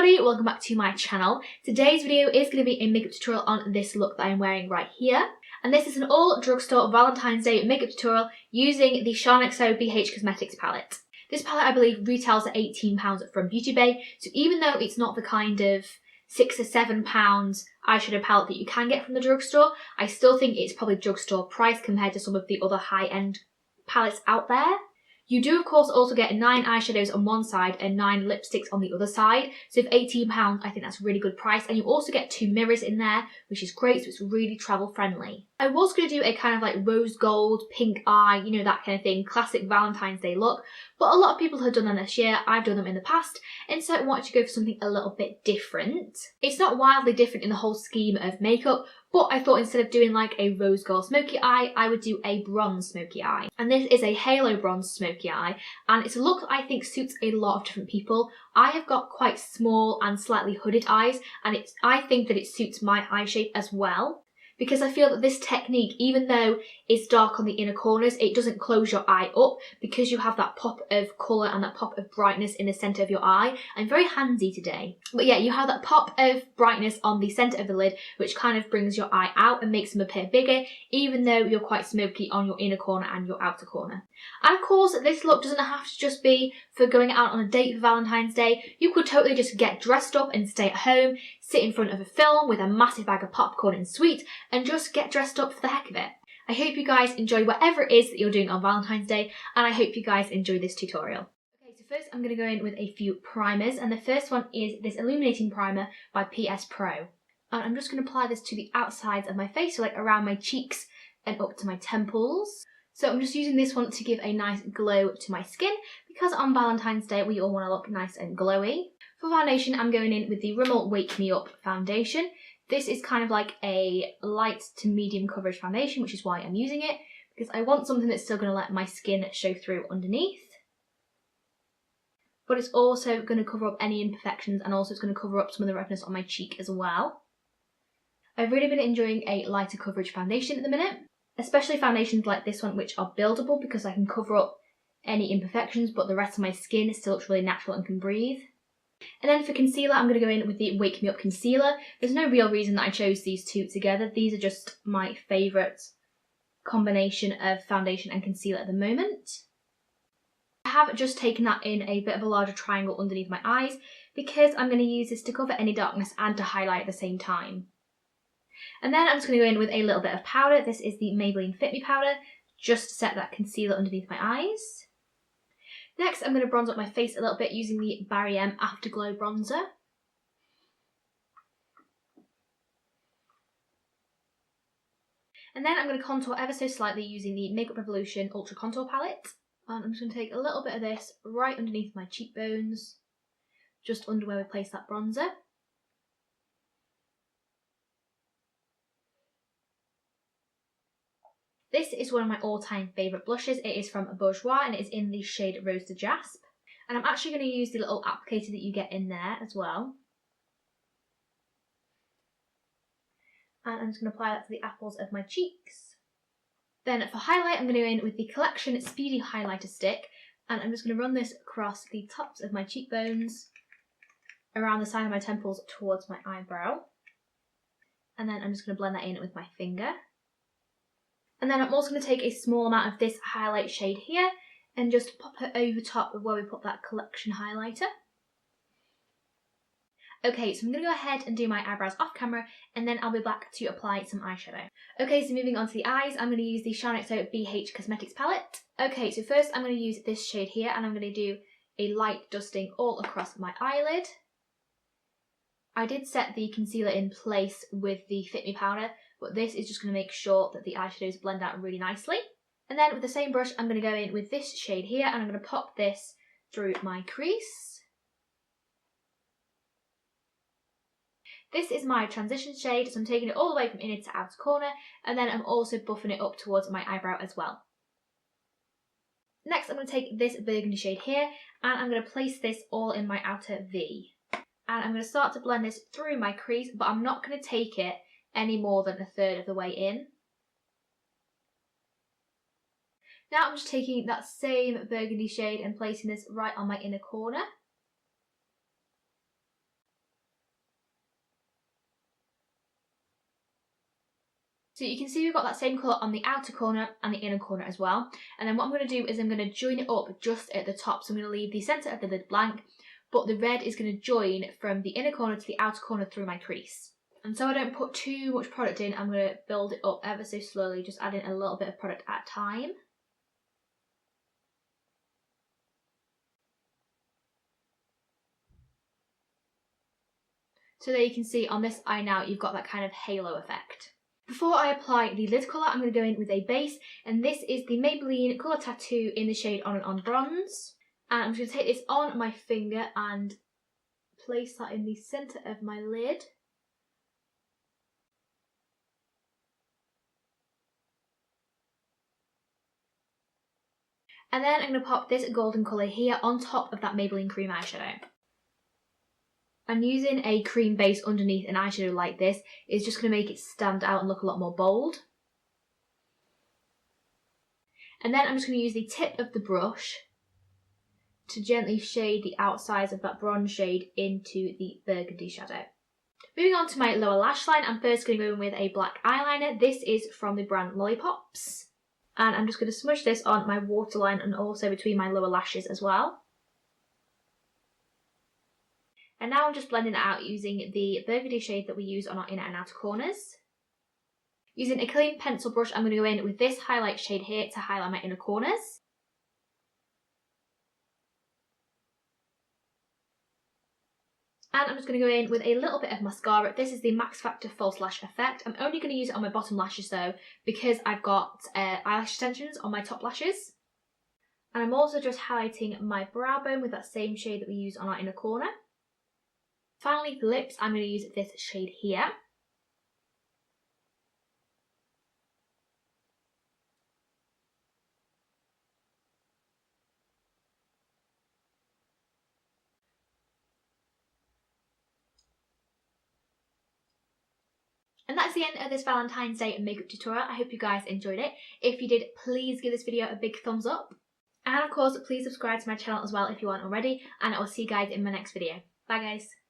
everybody, welcome back to my channel. Today's video is going to be a makeup tutorial on this look that I'm wearing right here. And this is an all drugstore Valentine's Day makeup tutorial using the Shaaanxo BH Cosmetics Palette. This palette I believe retails at £18 from Beauty Bay, so even though it's not the kind of £6 or £7 eyeshadow palette that you can get from the drugstore, I still think it's probably drugstore price compared to some of the other high-end palettes out there. You do of course also get 9 eyeshadows on one side and 9 lipsticks on the other side, so for £18 I think that's a really good price, and you also get 2 mirrors in there, which is great, so it's really travel friendly. I was going to do a kind of like rose gold, pink eye, you know, that kind of thing, classic Valentine's Day look, but a lot of people have done them this year, I've done them in the past, and so I wanted to go for something a little bit different. It's not wildly different in the whole scheme of makeup, but I thought instead of doing like a rose gold smoky eye, I would do a bronze smoky eye. And this is a halo bronze smoky eye, and it's a look that I think suits a lot of different people. I have got quite small and slightly hooded eyes, and I think that it suits my eye shape as well, because I feel that this technique, even though it's dark on the inner corners, it doesn't close your eye up because you have that pop of colour and that pop of brightness in the centre of your eye. I'm very handsy today. But yeah, you have that pop of brightness on the centre of the lid, which kind of brings your eye out and makes them appear bigger, even though you're quite smoky on your inner corner and your outer corner. And of course, this look doesn't have to just be for going out on a date for Valentine's Day. You could totally just get dressed up and stay at home, sit in front of a film with a massive bag of popcorn and sweets, and just get dressed up for the heck of it. I hope you guys enjoy whatever it is that you're doing on Valentine's Day, and I hope you guys enjoy this tutorial. Okay, so first I'm going to go in with a few primers, and the first one is this Illuminating Primer by PS Pro. And I'm just going to apply this to the outsides of my face, so like around my cheeks and up to my temples. So I'm just using this one to give a nice glow to my skin, because on Valentine's Day we all want to look nice and glowy. For foundation, I'm going in with the Rimmel Wake Me Up foundation. This is kind of like a light to medium coverage foundation, which is why I'm using it, because I want something that's still going to let my skin show through underneath. But it's also going to cover up any imperfections, and also it's going to cover up some of the redness on my cheek as well. I've really been enjoying a lighter coverage foundation at the minute, especially foundations like this one, which are buildable because I can cover up any imperfections, but the rest of my skin still looks really natural and can breathe. And then for concealer, I'm going to go in with the Wake Me Up concealer. There's no real reason that I chose these two together. These are just my favourite combination of foundation and concealer at the moment. I have just taken that in a bit of a larger triangle underneath my eyes because I'm going to use this to cover any darkness and to highlight at the same time. And then I'm just going to go in with a little bit of powder. This is the Maybelline Fit Me Powder, just to set that concealer underneath my eyes. Next, I'm going to bronze up my face a little bit using the Barry M Afterglow Bronzer. And then I'm going to contour ever so slightly using the Makeup Revolution Ultra Contour Palette. And I'm just going to take a little bit of this right underneath my cheekbones, just under where we place that bronzer. This is one of my all-time favourite blushes. It is from Bourjois and it is in the shade Rose de Jaspe. And I'm actually going to use the little applicator that you get in there as well. And I'm just going to apply that to the apples of my cheeks. Then for highlight, I'm going to go in with the Collection Speedy Highlighter Stick. And I'm just going to run this across the tops of my cheekbones, around the side of my temples towards my eyebrow. And then I'm just going to blend that in with my finger. And then I'm also going to take a small amount of this highlight shade here and just pop it over top of where we put that Collection highlighter. Okay, so I'm going to go ahead and do my eyebrows off camera, and then I'll be back to apply some eyeshadow. Okay, so moving on to the eyes, I'm going to use the Shaaanxo BH Cosmetics Palette. Okay, so first I'm going to use this shade here, and I'm going to do a light dusting all across my eyelid. I did set the concealer in place with the Fit Me powder, but this is just going to make sure that the eyeshadows blend out really nicely. And then with the same brush, I'm going to go in with this shade here, and I'm going to pop this through my crease. This is my transition shade, so I'm taking it all the way from inner to outer corner, and then I'm also buffing it up towards my eyebrow as well. Next, I'm going to take this burgundy shade here, and I'm going to place this all in my outer V. And I'm going to start to blend this through my crease, but I'm not going to take it any more than a third of the way in. Now I'm just taking that same burgundy shade and placing this right on my inner corner. So you can see we've got that same colour on the outer corner and the inner corner as well. And then what I'm going to do is I'm going to join it up just at the top. So I'm going to leave the centre of the lid blank, but the red is going to join from the inner corner to the outer corner through my crease. And so I don't put too much product in, I'm going to build it up ever so slowly, just adding a little bit of product at a time. So there you can see on this eye now, you've got that kind of halo effect. Before I apply the lid colour, I'm going to go in with a base, and this is the Maybelline Colour Tattoo in the shade On and On Bronze. And I'm just going to take this on my finger and place that in the centre of my lid. And then I'm going to pop this golden colour here on top of that Maybelline cream eyeshadow. And using a cream base underneath an eyeshadow like this is just going to make it stand out and look a lot more bold. And then I'm just going to use the tip of the brush to gently shade the outsides of that bronze shade into the burgundy shadow. Moving on to my lower lash line, I'm first going to go in with a black eyeliner. This is from the brand Lollipops. And I'm just going to smudge this on my waterline and also between my lower lashes as well. And now I'm just blending it out using the burgundy shade that we use on our inner and outer corners. Using a clean pencil brush, I'm going to go in with this highlight shade here to highlight my inner corners. And I'm just going to go in with a little bit of mascara. This is the Max Factor False Lash Effect. I'm only going to use it on my bottom lashes though, because I've got eyelash extensions on my top lashes. And I'm also just highlighting my brow bone with that same shade that we use on our inner corner. Finally, for lips, I'm going to use this shade here. And that's the end of this Valentine's Day makeup tutorial. I hope you guys enjoyed it. If you did, please give this video a big thumbs up. And of course, please subscribe to my channel as well if you aren't already. And I will see you guys in my next video. Bye guys.